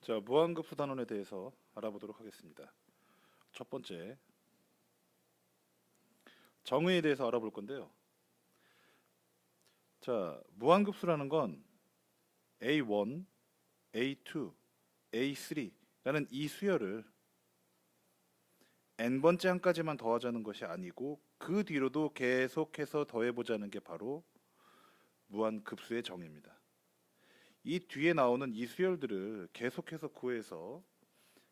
자, 무한급수 단원에 대해서 알아보도록 하겠습니다. 첫 번째, 정의에 대해서 알아볼 건데요. 자, 무한급수라는 건 A1, A2, A3라는 이 수열을 n번째 항까지만 더하자는 것이 아니고 그 뒤로도 계속해서 더해보자는 게 바로 무한급수의 정의입니다. 이 뒤에 나오는 이 수열들을 계속해서 구해서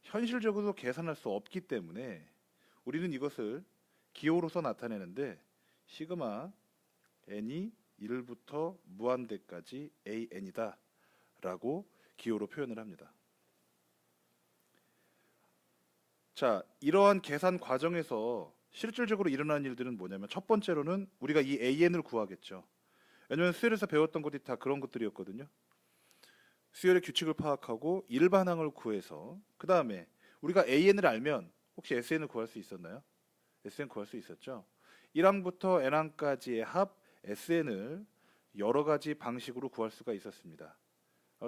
현실적으로 계산할 수 없기 때문에 우리는 이것을 기호로서 나타내는데 시그마 n이 1부터 무한대까지 an이다 라고 기호로 표현을 합니다. 자, 이러한 계산 과정에서 실질적으로 일어나는 일들은 뭐냐면 첫 번째로는 우리가 이 an을 구하겠죠. 왜냐하면 수열에서 배웠던 것이 다 그런 것들이었거든요. 수열의 규칙을 파악하고 일반항을 구해서 그 다음에 우리가 an을 알면 혹시 sn을 구할 수 있었나요? sn 구할 수 있었죠. 1항부터 n항까지의 합 sn을 여러 가지 방식으로 구할 수가 있었습니다.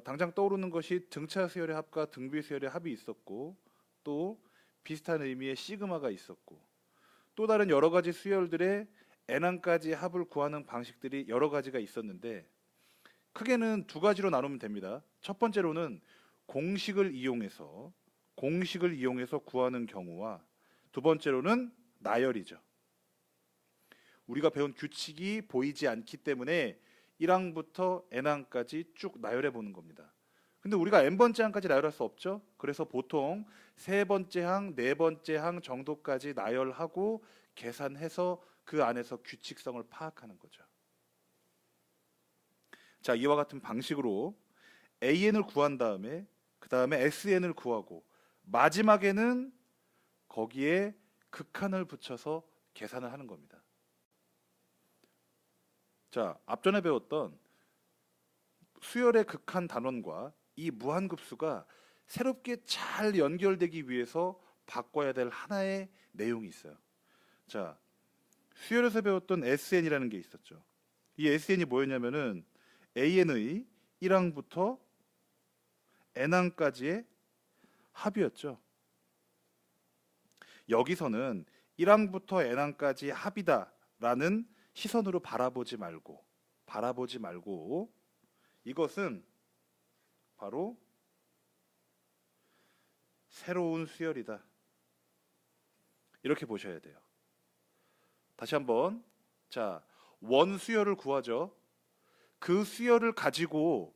당장 떠오르는 것이 등차 수열의 합과 등비 수열의 합이 있었고 또 비슷한 의미의 시그마가 있었고 또 다른 여러 가지 수열들의 n항까지의 합을 구하는 방식들이 여러 가지가 있었는데 크게는 두 가지로 나누면 됩니다. 첫 번째로는 공식을 이용해서 구하는 경우와 두 번째로는 나열이죠. 우리가 배운 규칙이 보이지 않기 때문에 1항부터 n항까지 쭉 나열해 보는 겁니다. 근데 우리가 n번째 항까지 나열할 수 없죠. 그래서 보통 세 번째 항, 네 번째 항 정도까지 나열하고 계산해서 그 안에서 규칙성을 파악하는 거죠. 자, 이와 같은 방식으로 an을 구한 다음에 그 다음에 sn을 구하고 마지막에는 거기에 극한을 붙여서 계산을 하는 겁니다. 자, 앞전에 배웠던 수열의 극한 단원과 이 무한급수가 새롭게 잘 연결되기 위해서 바꿔야 될 하나의 내용이 있어요. 자, 수열에서 배웠던 sn이라는 게 있었죠. 이 sn이 뭐였냐면은 an의 1항부터 n항까지의 합이었죠. 여기서는 1항부터 n항까지 합이다라는 시선으로 바라보지 말고 이것은 바로 새로운 수열이다. 이렇게 보셔야 돼요. 다시 한번. 자, 원 수열을 구하죠. 그 수열을 가지고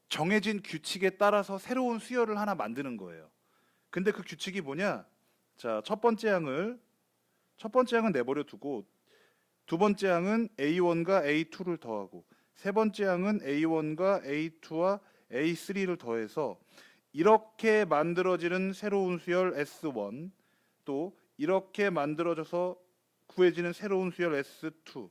정해진 규칙에 따라서 새로운 수열을 하나 만드는 거예요. 근데 그 규칙이 뭐냐? 자, 첫 번째 항은 내버려 두고 두 번째 항은 A1과 A2를 더하고 세 번째 항은 A1과 A2와 A3를 더해서 이렇게 만들어지는 새로운 수열 S1 또 이렇게 만들어져서 구해지는 새로운 수열 S2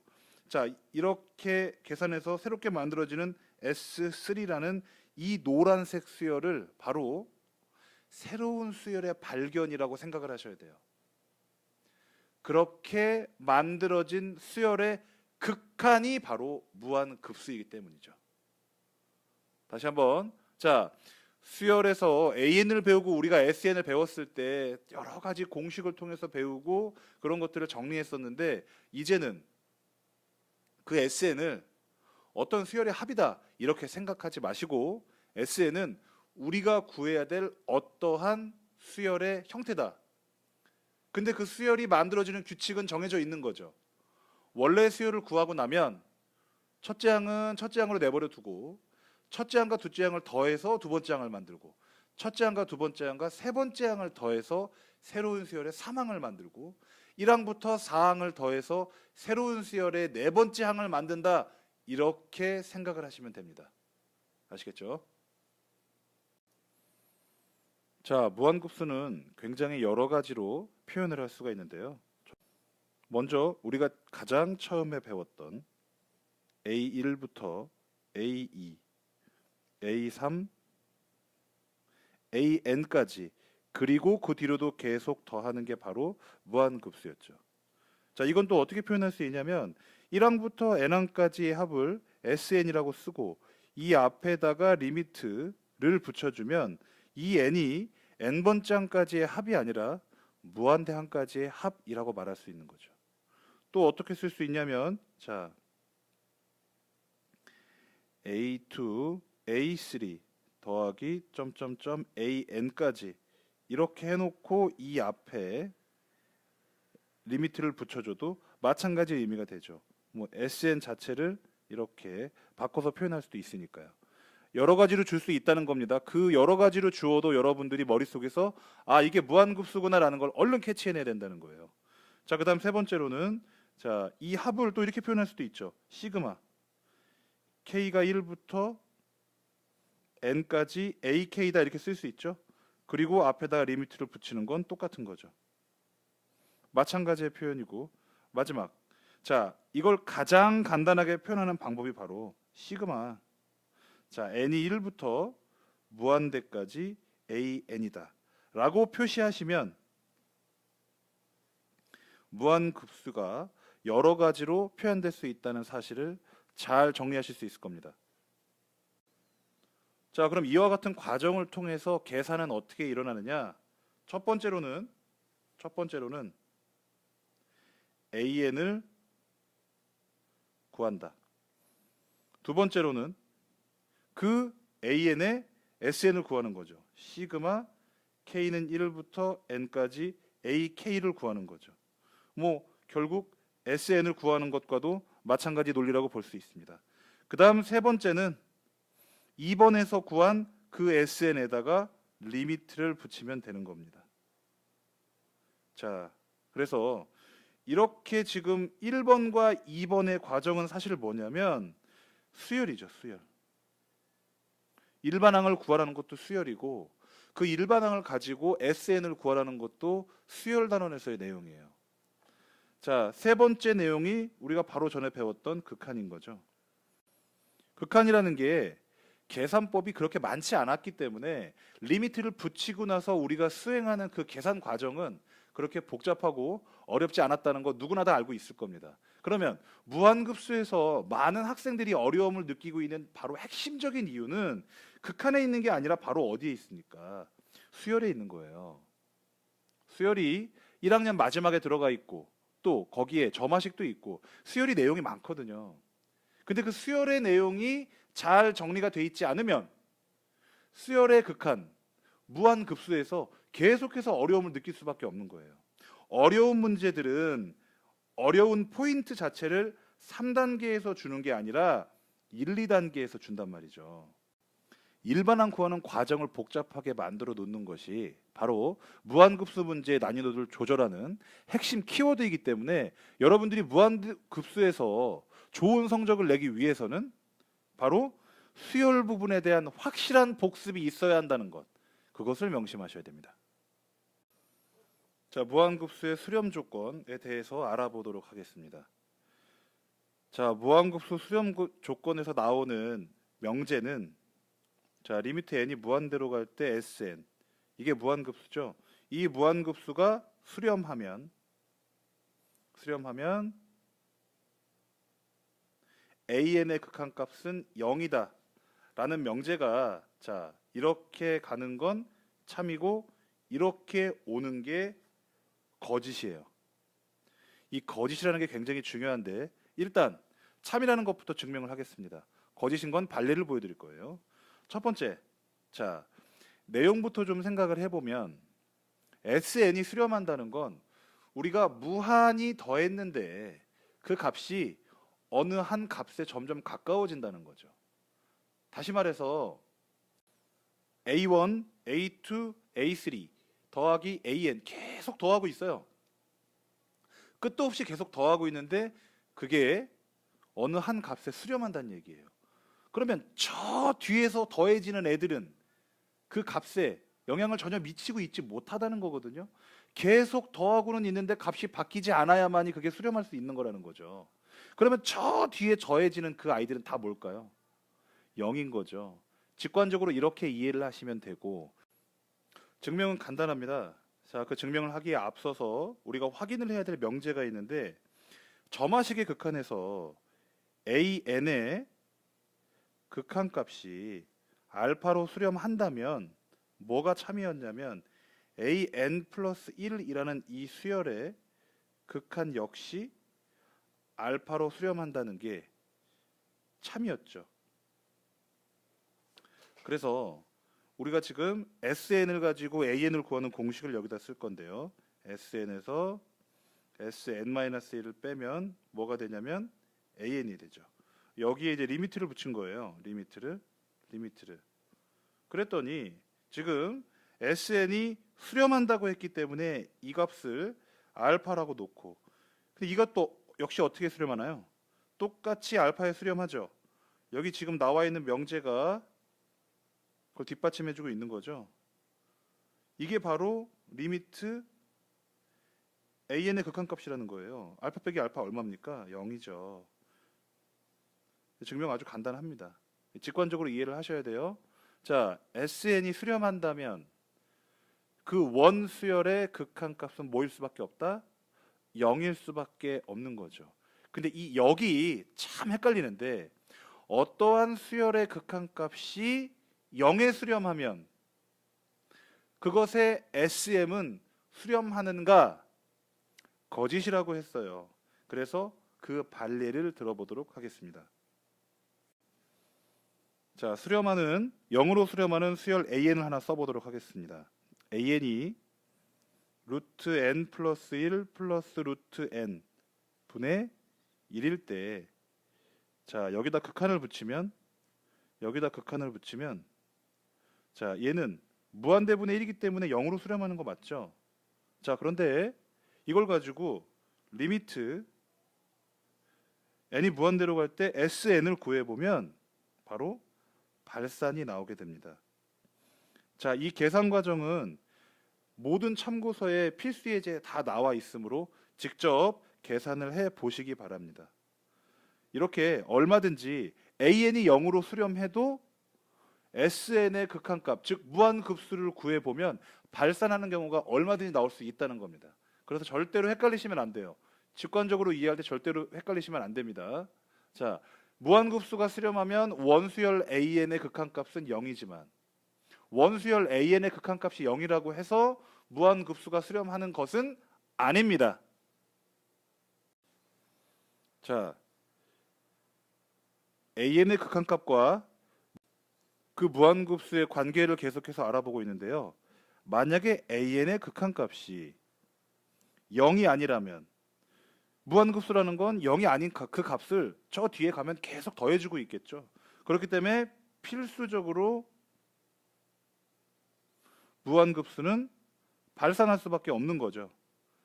자, 이렇게 계산해서 새롭게 만들어지는 S3라는 이 노란색 수열을 바로 새로운 수열의 발견이라고 생각을 하셔야 돼요. 그렇게 만들어진 수열의 극한이 바로 무한급수이기 때문이죠. 다시 한번. 자, 수열에서 an을 배우고 우리가 sn을 배웠을 때 여러 가지 공식을 통해서 배우고 그런 것들을 정리했었는데 이제는 그 sn을 어떤 수열의 합이다 이렇게 생각하지 마시고 sn은 우리가 구해야 될 어떠한 수열의 형태다. 근데 그 수열이 만들어지는 규칙은 정해져 있는 거죠. 원래 수열을 구하고 나면 첫째 항은 첫째 항으로 내버려 두고 첫째 항과 둘째 항을 더해서 두 번째 항을 만들고 첫째 항과 두 번째 항과 세 번째 항을 더해서 새로운 수열의 3항을 만들고 1항부터 4항을 더해서 새로운 수열의 네 번째 항을 만든다. 이렇게 생각을 하시면 됩니다. 아시겠죠? 자, 무한급수는 굉장히 여러 가지로 표현을 할 수가 있는데요. 먼저 우리가 가장 처음에 배웠던 A1부터 A2, A3, AN까지 그리고 그 뒤로도 계속 더하는 게 바로 무한급수였죠. 자, 이건 또 어떻게 표현할 수 있냐면 1항부터 n항까지의 합을 sn이라고 쓰고 이 앞에다가 리미트 붙여주면 이 n이 n번째 항까지의 합이 아니라 무한대항까지의 합이라고 말할 수 있는 거죠. 또 어떻게 쓸 수 있냐면 자 a2 a3 더하기 점점점 an까지 이렇게 해놓고 이 앞에 리미트를 붙여줘도 마찬가지 의미가 되죠. 뭐 SN 자체를 이렇게 바꿔서 표현할 수도 있으니까요. 여러 가지로 줄 수 있다는 겁니다. 그 여러 가지로 주어도 여러분들이 머릿속에서 아 이게 무한급수구나라는 걸 얼른 캐치해내야 된다는 거예요. 자, 그 다음 세 번째로는 자, 이 합을 또 이렇게 표현할 수도 있죠. 시그마 K가 1부터 N까지 AK다 이렇게 쓸 수 있죠. 그리고 앞에다가 리미트를 붙이는 건 똑같은 거죠. 마찬가지의 표현이고 마지막 자 이걸 가장 간단하게 표현하는 방법이 바로 시그마 자 n이 1부터 무한대까지 an이다 라고 표시하시면 무한급수가 여러 가지로 표현될 수 있다는 사실을 잘 정리하실 수 있을 겁니다. 자 그럼 이와 같은 과정을 통해서 계산은 어떻게 일어나느냐. 첫 번째로는 an을 구한다. 두 번째로는 그 an의 sn을 구하는 거죠. 시그마 k는 1부터 n까지 ak를 구하는 거죠. 뭐 결국 sn을 구하는 것과도 마찬가지 논리라고 볼 수 있습니다. 그 다음 세 번째는 2번에서 구한 그 sn에다가 리미트를 붙이면 되는 겁니다. 자, 그래서 이렇게 지금 1번과 2번의 과정은 사실 뭐냐면 수열이죠, 수열. 일반항을 구하라는 것도 수열이고 그 일반항을 가지고 SN을 구하라는 것도 수열 단원에서의 내용이에요. 자, 세 번째 내용이 우리가 바로 전에 배웠던 극한인 거죠. 극한이라는 게 계산법이 그렇게 많지 않았기 때문에 리미트를 붙이고 나서 우리가 수행하는 그 계산 과정은 그렇게 복잡하고 어렵지 않았다는 거 누구나 다 알고 있을 겁니다. 그러면 무한급수에서 많은 학생들이 어려움을 느끼고 있는 바로 핵심적인 이유는 극한에 있는 게 아니라 바로 어디에 있습니까? 수열에 있는 거예요. 수열이 1학년 마지막에 들어가 있고 또 거기에 점화식도 있고 수열이 내용이 많거든요. 근데 그 수열의 내용이 잘 정리가 돼 있지 않으면 수열의 극한, 무한급수에서 계속해서 어려움을 느낄 수밖에 없는 거예요. 어려운 문제들은 어려운 포인트 자체를 3단계에서 주는 게 아니라 1, 2단계에서 준단 말이죠. 일반항 구하는 과정을 복잡하게 만들어 놓는 것이 바로 무한급수 문제의 난이도를 조절하는 핵심 키워드이기 때문에 여러분들이 무한급수에서 좋은 성적을 내기 위해서는 바로 수열 부분에 대한 확실한 복습이 있어야 한다는 것, 그것을 명심하셔야 됩니다. 자, 무한급수의 수렴 조건에 대해서 알아보도록 하겠습니다. 자, 무한급수 수렴 조건에서 나오는 명제는 자, 리미트 n이 무한대로 갈 때 sn 이게 무한급수죠. 이 무한급수가 수렴하면 an의 극한값은 0이다 라는 명제가 자 이렇게 가는 건 참이고 이렇게 오는 게 거짓이에요. 이 거짓이라는 게 굉장히 중요한데 일단 참이라는 것부터 증명을 하겠습니다. 거짓인 건 발례를 보여드릴 거예요. 첫 번째, 자 내용부터 좀 생각을 해보면 SN이 수렴한다는 건 우리가 무한히 더했는데 그 값이 어느 한 값에 점점 가까워진다는 거죠. 다시 말해서 A1, A2, A3 더하기 AN 계속 더하고 있어요. 끝도 없이 계속 더하고 있는데 그게 어느 한 값에 수렴한다는 얘기예요. 그러면 저 뒤에서 더해지는 애들은 그 값에 영향을 전혀 미치고 있지 못하다는 거거든요. 계속 더하고는 있는데 값이 바뀌지 않아야만이 그게 수렴할 수 있는 거라는 거죠. 그러면 저 뒤에 더해지는 그 아이들은 다 뭘까요? 0인 거죠. 직관적으로 이렇게 이해를 하시면 되고 증명은 간단합니다. 자, 그 증명을 하기에 앞서서 우리가 확인을 해야 될 명제가 있는데 점화식의 극한에서 AN의 극한값이 알파로 수렴한다면 뭐가 참이었냐면 an 플러스 1이라는 이 수열의 극한 역시 알파로 수렴한다는 게 참이었죠. 그래서 우리가 지금 SN을 가지고 AN을 구하는 공식을 여기다 쓸 건데요. SN에서 SN-1을 빼면 뭐가 되냐면 AN이 되죠. 여기에 이제 리미트를 붙인 거예요. 리미트를. 그랬더니 지금 SN이 수렴한다고 했기 때문에 이 값을 알파라고 놓고, 근데 이것도 역시 어떻게 수렴하나요? 똑같이 알파에 수렴하죠. 여기 지금 나와 있는 명제가 그걸 뒷받침해주고 있는 거죠. 이게 바로 리미트 AN의 극한값이라는 거예요. 알파 빼기 알파 얼마입니까? 0이죠. 증명 아주 간단합니다. 직관적으로 이해를 하셔야 돼요. 자, SN이 수렴한다면 그 원 수열의 극한값은 뭐일 수밖에 없다? 0일 수밖에 없는 거죠. 근데 이 여기 참 헷갈리는데, 어떠한 수열의 극한값이 0에 수렴하면 그것의 SM은 수렴하는가? 거짓이라고 했어요. 그래서 그 반례를 들어보도록 하겠습니다. 자, 수렴하는 0으로 수렴하는 수열 AN을 하나 써보도록 하겠습니다. AN이 루트 n 플러스 1 플러스 루트 n 분의 1일 때, 자, 여기다 극한을 붙이면 자, 얘는 무한대분의 1이기 때문에 0으로 수렴하는 거 맞죠? 자, 그런데 이걸 가지고 리미트 n이 무한대로 갈 때 SN을 구해보면 바로 발산이 나오게 됩니다. 자, 이 계산 과정은 모든 참고서에 필수 예제에 다 나와 있으므로 직접 계산을 해 보시기 바랍니다. 이렇게 얼마든지 AN이 0으로 수렴해도 SN의 극한값, 즉 무한급수를 구해보면 발산하는 경우가 얼마든지 나올 수 있다는 겁니다. 그래서 절대로 헷갈리시면 안 돼요. 직관적으로 이해할 때 절대로 헷갈리시면 안 됩니다. 자, 무한급수가 수렴하면 원수열 AN의 극한값은 0이지만 원수열 AN의 극한값이 0이라고 해서 무한급수가 수렴하는 것은 아닙니다. 자, AN의 극한값과 그 무한급수의 관계를 계속해서 알아보고 있는데요. 만약에 AN의 극한값이 0이 아니라면 무한급수라는 건 0이 아닌 그 값을 저 뒤에 가면 계속 더해주고 있겠죠. 그렇기 때문에 필수적으로 무한급수는 발산할 수밖에 없는 거죠.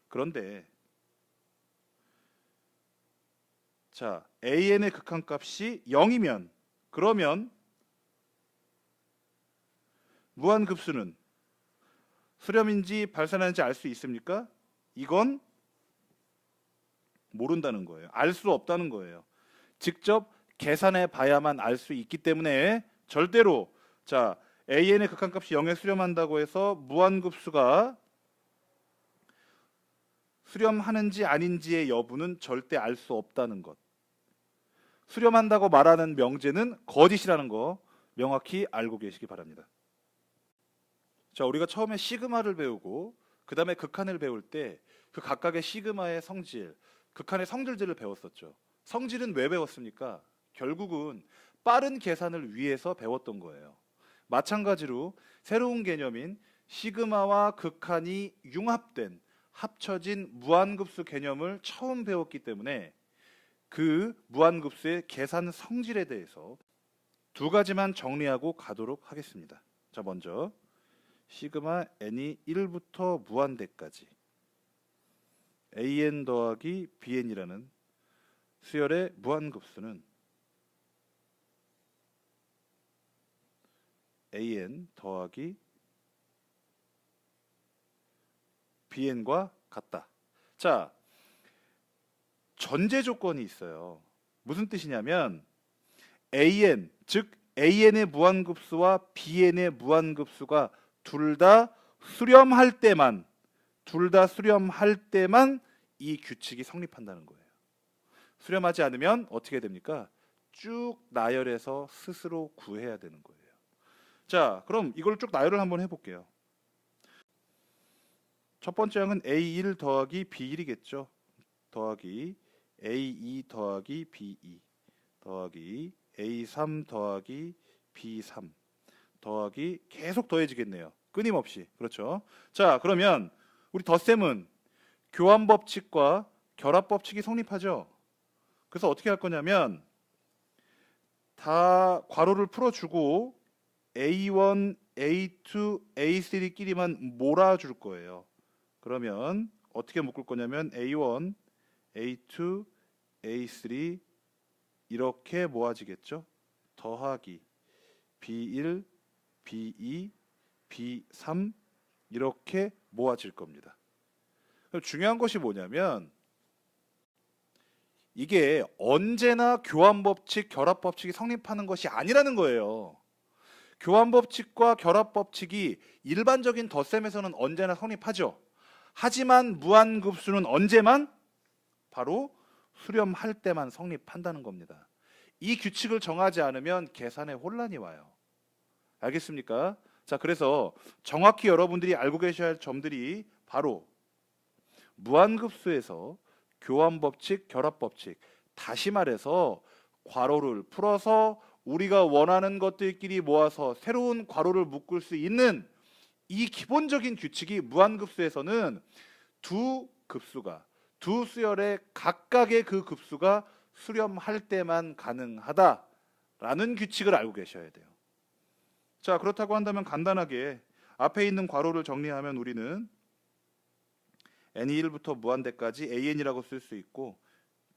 그런데 자, AN의 극한값이 0이면 그러면 무한급수는 수렴인지 발산하는지 알 수 있습니까? 이건 모른다는 거예요. 알 수 없다는 거예요. 직접 계산해 봐야만 알 수 있기 때문에 절대로, 자, AN의 극한값이 0에 수렴한다고 해서 무한급수가 수렴하는지 아닌지의 여부는 절대 알 수 없다는 것. 수렴한다고 말하는 명제는 거짓이라는 거 명확히 알고 계시기 바랍니다. 자, 우리가 처음에 시그마를 배우고 그 다음에 극한을 배울 때 그 각각의 시그마의 성질, 극한의 성질들을 배웠었죠. 성질은 왜 배웠습니까? 결국은 빠른 계산을 위해서 배웠던 거예요. 마찬가지로 새로운 개념인 시그마와 극한이 융합된 합쳐진 무한급수 개념을 처음 배웠기 때문에 그 무한급수의 계산 성질에 대해서 두 가지만 정리하고 가도록 하겠습니다. 자, 먼저 시그마 n이 1부터 무한대까지 an 더하기 bn이라는 수열의 무한급수는 an 더하기 bn과 같다. 자, 전제 조건이 있어요. 무슨 뜻이냐면 an, 즉 an의 무한급수와 bn의 무한급수가 둘 다 수렴할 때만 이 규칙이 성립한다는 거예요. 수렴하지 않으면 어떻게 됩니까? 쭉 나열해서 스스로 구해야 되는 거예요. 자, 그럼 이걸 쭉 나열을 한번 해볼게요. 첫 번째 항은 A1 더하기 B1이겠죠. 더하기 A2 더하기 B2 더하기 A3 더하기 B3 더하기 계속 더해지겠네요. 끊임없이. 그렇죠. 자, 그러면 우리 덧셈은 교환 법칙과 결합 법칙이 성립하죠. 그래서 어떻게 할 거냐면 다 괄호를 풀어주고 A1, A2, A3끼리만 몰아줄 거예요. 그러면 어떻게 묶을 거냐면 A1, A2, A3 이렇게 모아지겠죠. 더하기 B1, B2, B3 이렇게 모아질 겁니다. 중요한 것이 뭐냐면 이게 언제나 교환법칙, 결합법칙이 성립하는 것이 아니라는 거예요. 교환법칙과 결합법칙이 일반적인 덧셈에서는 언제나 성립하죠. 하지만 무한급수는 언제만? 바로 수렴할 때만 성립한다는 겁니다. 이 규칙을 정하지 않으면 계산에 혼란이 와요. 알겠습니까? 자, 그래서 정확히 여러분들이 알고 계셔야 할 점들이 바로 무한급수에서 교환법칙, 결합법칙, 다시 말해서 괄호를 풀어서 우리가 원하는 것들끼리 모아서 새로운 괄호를 묶을 수 있는 이 기본적인 규칙이 무한급수에서는 두 급수가, 두 수열의 각각의 그 급수가 수렴할 때만 가능하다라는 규칙을 알고 계셔야 돼요. 자, 그렇다고 한다면 간단하게 앞에 있는 괄호를 정리하면 우리는 n이 1부터 무한대까지 an이라고 쓸 수 있고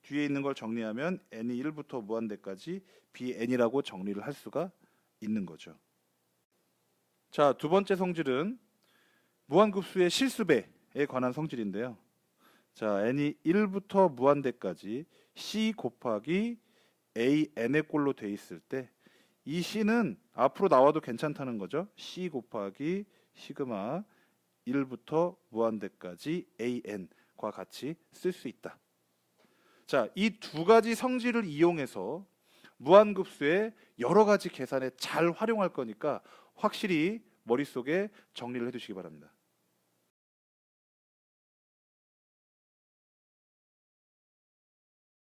뒤에 있는 걸 정리하면 n이 1부터 무한대까지 bn이라고 정리를 할 수가 있는 거죠. 자, 두 번째 성질은 무한급수의 실수배에 관한 성질인데요. 자, n이 1부터 무한대까지 c 곱하기 an의 꼴로 돼 있을 때 이 c는 앞으로 나와도 괜찮다는 거죠. c 곱하기 시그마 1부터 무한대까지 an과 같이 쓸 수 있다. 자, 이 두 가지 성질을 이용해서 무한급수의 여러 가지 계산에 잘 활용할 거니까 확실히 머릿속에 정리를 해두시기 바랍니다.